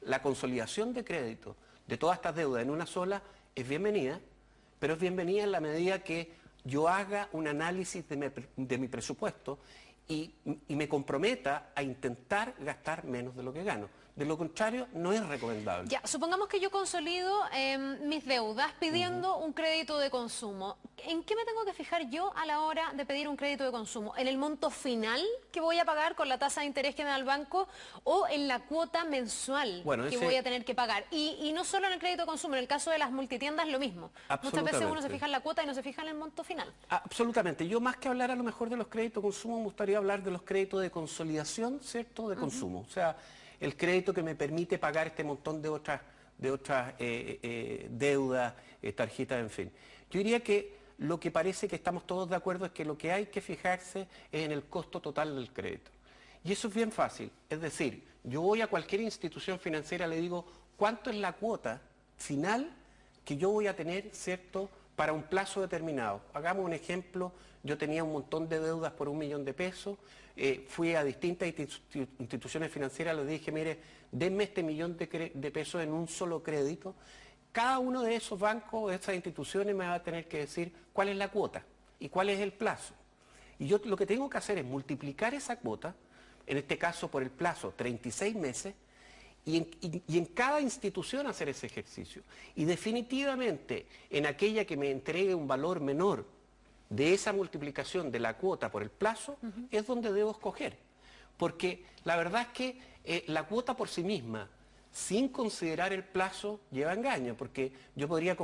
la consolidación de crédito de todas estas deudas en una sola es bienvenida, pero es bienvenida en la medida que yo haga un análisis de mi presupuesto y me comprometa a intentar gastar menos de lo que gano. De lo contrario, no es recomendable. Ya, supongamos que yo consolido mis deudas pidiendo un crédito de consumo. ¿En qué me tengo que fijar yo a la hora de pedir un crédito de consumo? ¿En el monto final que voy a pagar con la tasa de interés que me da el banco o en la cuota mensual que voy a tener que pagar? Y no solo en el crédito de consumo, en el caso de las multitiendas lo mismo. Muchas veces uno se fija en la cuota y no se fija en el monto final. Absolutamente. Yo más que hablar a lo mejor de los créditos de consumo, me gustaría hablar de los créditos de consolidación, ¿cierto?, de consumo. O sea, el crédito que me permite pagar este montón de otras deudas, tarjetas, en fin. Yo diría que lo que parece que estamos todos de acuerdo es que lo que hay que fijarse es en el costo total del crédito. Y eso es bien fácil. Es decir, yo voy a cualquier institución financiera, le digo, ¿cuánto es la cuota final que yo voy a tener, ¿cierto?, para un plazo determinado? Hagamos un ejemplo, yo tenía un montón de deudas por 1 millón de pesos, fui a distintas instituciones financieras, les dije, mire, denme este 1 millón de pesos en un solo crédito. Cada uno de esos bancos, de esas instituciones me va a tener que decir cuál es la cuota y cuál es el plazo. Y yo lo que tengo que hacer es multiplicar esa cuota, en este caso por el plazo, 36 meses, y en cada institución hacer ese ejercicio. Y definitivamente en aquella que me entregue un valor menor de esa multiplicación de la cuota por el plazo, es donde debo escoger. Porque la verdad es que la cuota por sí misma, sin considerar el plazo, lleva engaño, porque yo podría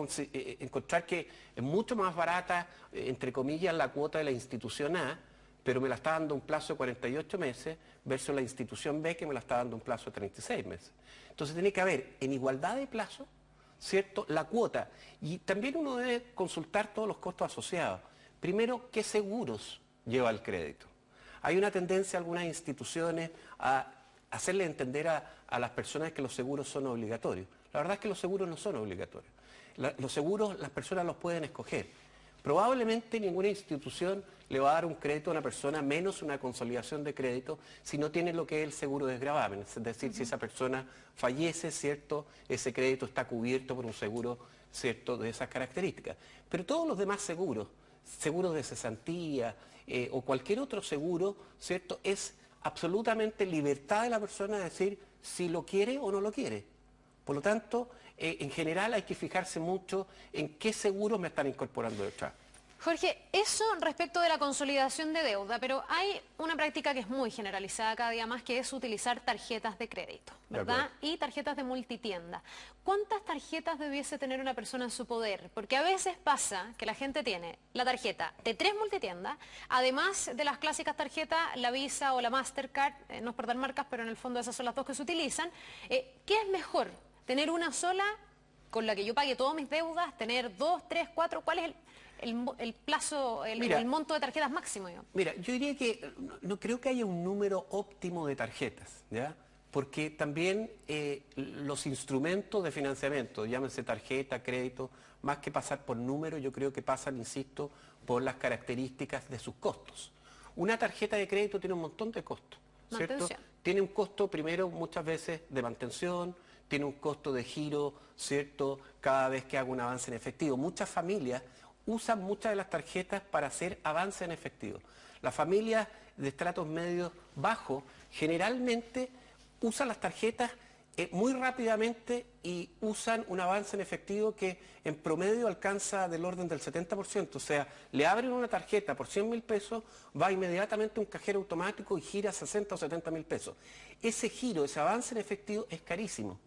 encontrar que es mucho más barata, entre comillas, la cuota de la institución A, pero me la está dando un plazo de 48 meses, versus la institución B que me la está dando un plazo de 36 meses. Entonces tiene que haber, en igualdad de plazo, ¿cierto?, la cuota. Y también uno debe consultar todos los costos asociados. Primero, ¿qué seguros lleva el crédito? Hay una tendencia a algunas instituciones a hacerle entender a las personas que los seguros son obligatorios. La verdad es que los seguros no son obligatorios. Los seguros las personas los pueden escoger. Probablemente ninguna institución le va a dar un crédito a una persona, menos una consolidación de crédito, si no tiene lo que es el seguro de desgravamen. Es decir, si esa persona fallece, ¿cierto?, ese crédito está cubierto por un seguro, ¿cierto?, de esas características. Pero todos los demás seguros, seguros de cesantía o cualquier otro seguro, ¿cierto?, es absolutamente libertad de la persona de decir si lo quiere o no lo quiere. Por lo tanto, en general hay que fijarse mucho en qué seguros me están incorporando detrás. Jorge, eso respecto de la consolidación de deuda, pero hay una práctica que es muy generalizada cada día más, que es utilizar tarjetas de crédito, ¿verdad? Y tarjetas de multitienda. ¿Cuántas tarjetas debiese tener una persona en su poder? Porque a veces pasa que la gente tiene la tarjeta de 3 multitiendas, además de las clásicas tarjetas, la Visa o la Mastercard, no es por dar marcas, pero en el fondo esas son las dos que se utilizan. ¿Qué es mejor? ¿Tener una sola con la que yo pague todas mis deudas? ¿Tener 2, 3, 4? ¿Cuál es el plazo, el monto de tarjetas máximo? Mira, yo diría que no creo que haya un número óptimo de tarjetas, ¿ya? Porque también los instrumentos de financiamiento, llámense tarjeta, crédito, más que pasar por números, yo creo que pasan, insisto, por las características de sus costos. Una tarjeta de crédito tiene un montón de costos, ¿cierto? Tiene un costo, primero, muchas veces de mantención, tiene un costo de giro, ¿cierto?, cada vez que hago un avance en efectivo. Muchas familias usan muchas de las tarjetas para hacer avance en efectivo. Las familias de estratos medios bajos generalmente usan las tarjetas muy rápidamente y usan un avance en efectivo que en promedio alcanza del orden del 70%. O sea, le abren una tarjeta por 100.000 pesos, va inmediatamente a un cajero automático y gira 60 o 70.000 pesos. Ese giro, ese avance en efectivo es carísimo.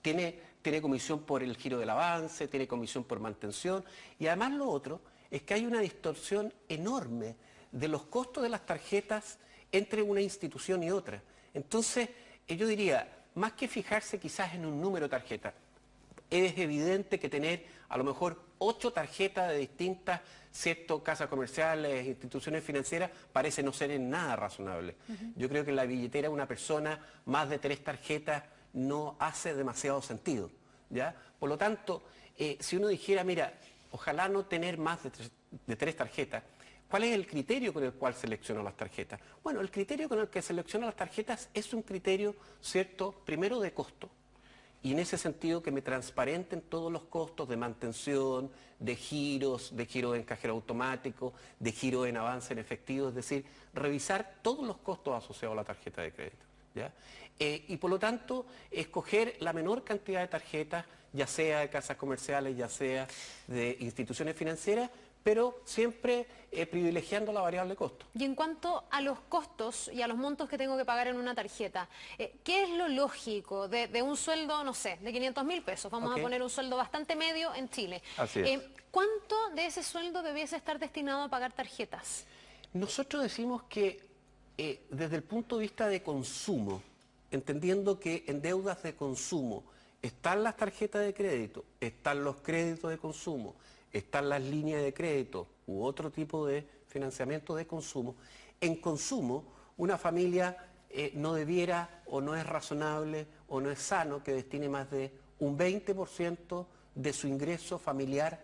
Tiene comisión por el giro del avance, tiene comisión por mantención, y además lo otro es que hay una distorsión enorme de los costos de las tarjetas entre una institución y otra. Entonces, yo diría, más que fijarse quizás en un número de tarjetas, es evidente que tener a lo mejor 8 tarjetas de distintas, ¿cierto?, casas comerciales, instituciones financieras, parece no ser en nada razonable. Yo creo que en la billetera de una persona, más de 3 tarjetas, no hace demasiado sentido, ¿ya? Por lo tanto, si uno dijera, mira, ojalá no tener más de 3 tarjetas, ¿cuál es el criterio con el cual selecciono las tarjetas? Bueno, el criterio con el que selecciono las tarjetas es un criterio, ¿cierto?, primero de costo. y en ese sentido que me transparenten todos los costos de mantención, de giros en cajero automático, de giros en avance en efectivo, es decir, revisar todos los costos asociados a la tarjeta de crédito, ¿ya? Y por lo tanto, escoger la menor cantidad de tarjetas, ya sea de casas comerciales, ya sea de instituciones financieras, pero siempre privilegiando la variable costo. Y en cuanto a los costos y a los montos que tengo que pagar en una tarjeta, ¿qué es lo lógico de un sueldo, no sé, de 500.000 pesos? Vamos a poner un sueldo bastante medio en Chile. Así es. ¿Cuánto de ese sueldo debiese estar destinado a pagar tarjetas? Nosotros decimos que desde el punto de vista de consumo, entendiendo que en deudas de consumo están las tarjetas de crédito, están los créditos de consumo, están las líneas de crédito u otro tipo de financiamiento de consumo. En consumo, una familia no debiera o no es razonable o no es sano que destine más de un 20% de su ingreso familiar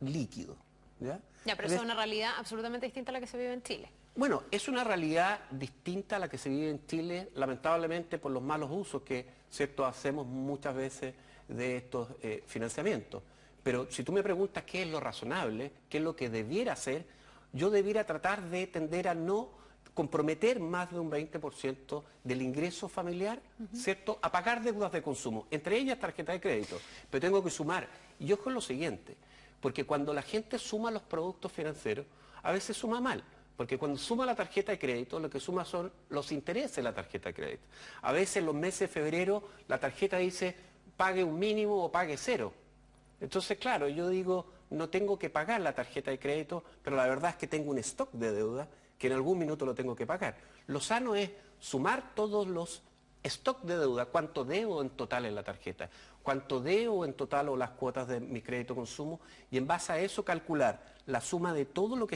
líquido. ¿Ya? Ya, pero eso es una realidad absolutamente distinta a la que se vive en Chile. Bueno, es una realidad distinta a la que se vive en Chile, lamentablemente por los malos usos que, ¿cierto?, hacemos muchas veces de estos financiamientos. Pero si tú me preguntas qué es lo razonable, qué es lo que debiera hacer, yo debiera tratar de tender a no comprometer más de un 20% del ingreso familiar, ¿cierto?, a pagar deudas de consumo, entre ellas tarjeta de crédito. Pero tengo que sumar, y ojo en lo siguiente, porque cuando la gente suma los productos financieros, a veces suma mal. Porque cuando suma la tarjeta de crédito, lo que suma son los intereses de la tarjeta de crédito. A veces en los meses de febrero la tarjeta dice pague un mínimo o pague cero. Entonces, claro, yo digo, no tengo que pagar la tarjeta de crédito, pero la verdad es que tengo un stock de deuda que en algún minuto lo tengo que pagar. Lo sano es sumar todos los stock de deuda, cuánto debo en total en la tarjeta, cuánto debo en total o las cuotas de mi crédito consumo, y en base a eso calcular la suma de todo lo que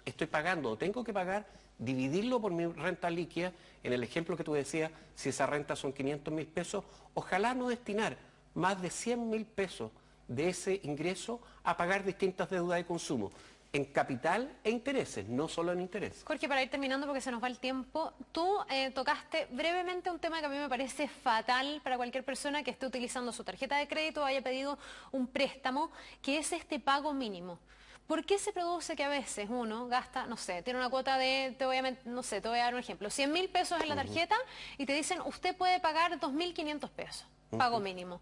estoy pagando o tengo que pagar, dividirlo por mi renta líquida. En el ejemplo que tú decías, si esa renta son 500.000 pesos, ojalá no destinar más de 100.000 pesos de ese ingreso a pagar distintas deudas de consumo, en capital e intereses, no solo en intereses. Jorge, para ir terminando porque se nos va el tiempo, tú tocaste brevemente un tema que a mí me parece fatal para cualquier persona que esté utilizando su tarjeta de crédito o haya pedido un préstamo, que es este pago mínimo. ¿Por qué se produce que a veces uno gasta, no sé, tiene una cuota de, te voy a dar un ejemplo, 100.000 pesos en la tarjeta y te dicen, usted puede pagar 2.500 pesos, pago mínimo?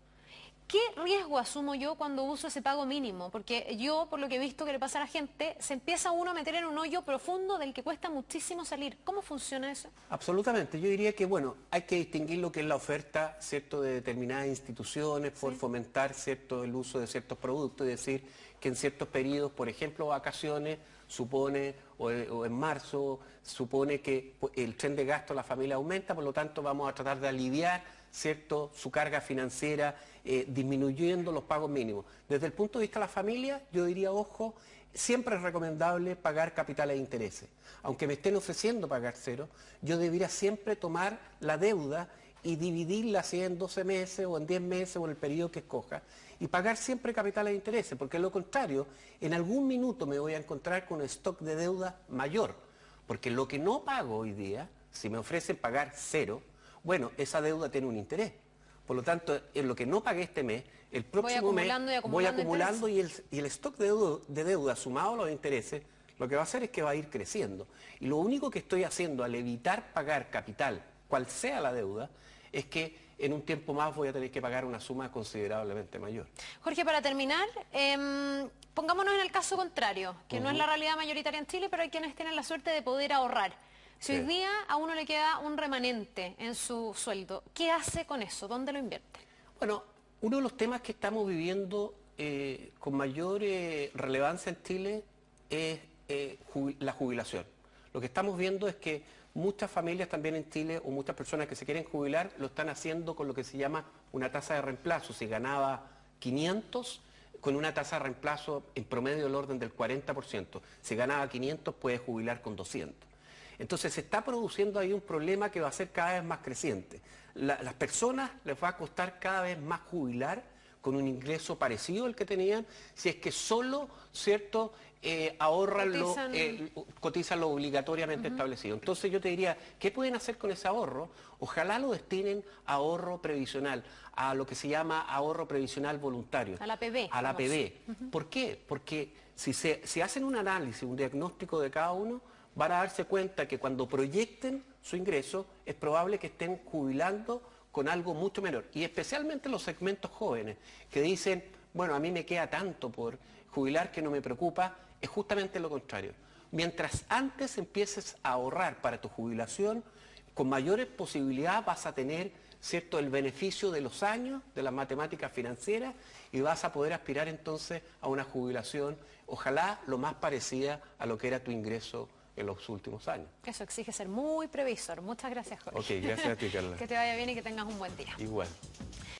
¿Qué riesgo asumo yo cuando uso ese pago mínimo? Porque yo, por lo que he visto que le pasa a la gente, se empieza uno a meter en un hoyo profundo del que cuesta muchísimo salir. ¿Cómo funciona eso? Absolutamente. Yo diría que, bueno, hay que distinguir lo que es la oferta, ¿cierto?, de determinadas instituciones por fomentar, ¿cierto?, el uso de ciertos productos, es decir, que en ciertos periodos, por ejemplo, vacaciones, supone, o en marzo, supone que el tren de gasto de la familia aumenta, por lo tanto vamos a tratar de aliviar, ¿cierto?, su carga financiera, disminuyendo los pagos mínimos. Desde el punto de vista de la familia, yo diría, ojo, siempre es recomendable pagar capitales e intereses. Aunque me estén ofreciendo pagar cero, yo debería siempre tomar la deuda y dividirla así en 12 meses o en 10 meses o en el periodo que escoja y pagar siempre capitales e intereses, porque de lo contrario, en algún minuto me voy a encontrar con un stock de deuda mayor, porque lo que no pago hoy día, si me ofrecen pagar cero, bueno, esa deuda tiene un interés. Por lo tanto, en lo que no pagué este mes, el próximo mes voy acumulando y el stock de deuda sumado a los intereses, lo que va a hacer es que va a ir creciendo. Y lo único que estoy haciendo al evitar pagar capital, cual sea la deuda, es que en un tiempo más voy a tener que pagar una suma considerablemente mayor. Jorge, para terminar, pongámonos en el caso contrario, que no es la realidad mayoritaria en Chile, pero hay quienes tienen la suerte de poder ahorrar. Si hoy día a uno le queda un remanente en su sueldo, ¿qué hace con eso? ¿Dónde lo invierte? Bueno, uno de los temas que estamos viviendo con mayor relevancia en Chile es la jubilación. Lo que estamos viendo es que muchas familias también en Chile o muchas personas que se quieren jubilar lo están haciendo con lo que se llama una tasa de reemplazo. Si ganaba 500, con una tasa de reemplazo en promedio del orden del 40%. Si ganaba 500 puede jubilar con 200. Entonces se está produciendo ahí un problema que va a ser cada vez más creciente. Las personas les va a costar cada vez más jubilar con un ingreso parecido al que tenían si es que solo, ¿cierto?, cotizan lo obligatoriamente establecido. Entonces yo te diría, ¿qué pueden hacer con ese ahorro? Ojalá lo destinen a ahorro previsional, a lo que se llama ahorro previsional voluntario. A la APB. A la APB. ¿Por qué? Porque si hacen un análisis, un diagnóstico de cada uno, van a darse cuenta que cuando proyecten su ingreso, es probable que estén jubilando con algo mucho menor. Y especialmente los segmentos jóvenes, que dicen, bueno, a mí me queda tanto por jubilar que no me preocupa, es justamente lo contrario. Mientras antes empieces a ahorrar para tu jubilación, con mayores posibilidades vas a tener, ¿cierto?, el beneficio de los años, de las matemáticas financieras, y vas a poder aspirar entonces a una jubilación, ojalá lo más parecida a lo que era tu ingreso en los últimos años. Eso exige ser muy previsor. Muchas gracias, Jorge. Ok, gracias a ti, Carla. Que te vaya bien y que tengas un buen día. Igual.